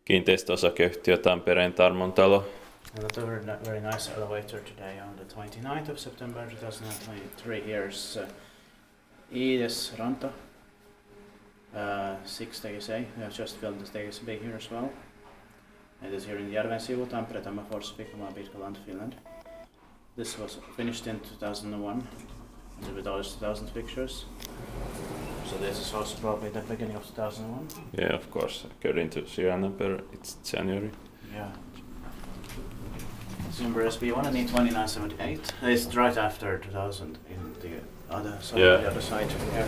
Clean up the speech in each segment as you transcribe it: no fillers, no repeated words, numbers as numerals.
kiinteistöosakeyhtiö Tampereen Tarmontalo. And a very nice elevator today on the 29th of September 2023. Here's Iidesranta, 6 days A. We have just filmed the days B here as well. It is here in Järvensivu, Tampere, Finland. This was finished in 2001 with all its 2000 pictures. So this is also probably the beginning of 2001. Yeah, of course. According to Järvensivu, it's January. Yeah. Number SB1 and E2978. It's right after 2000 in the other side, yeah. The other side here,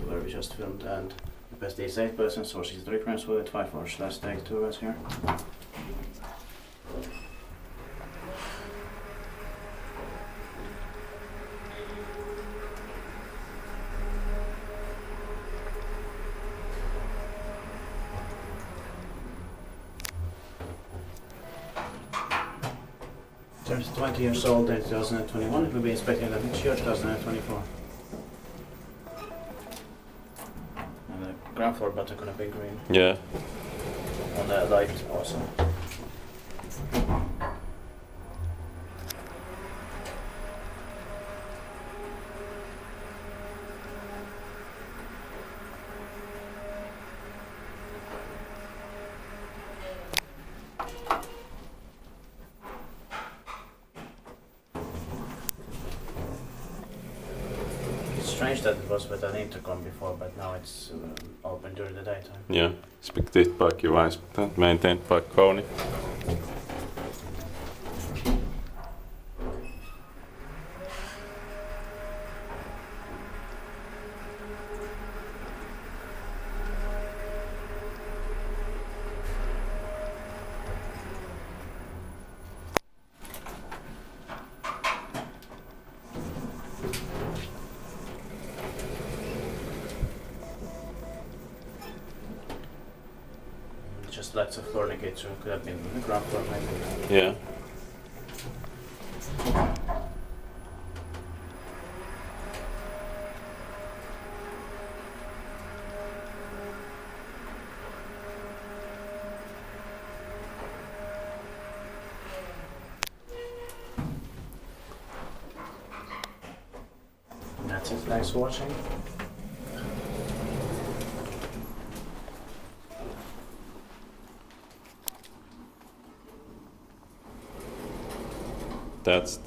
where we just filmed. And the best is 8%, source is 3 grams with 5 hours last take 2 hours here. Turns 20 years old in 2021. It will be inspecting that next year, 2024. And the ground floor button gonna be green. Yeah. On the light also. Strange that it was with an intercom before, but now it's open during the daytime. Yeah, spektiitpaikki maintained by Kony. Just lots of floor negates, could have been the ground floor maybe. Yeah. And that's it, thanks for watching. That's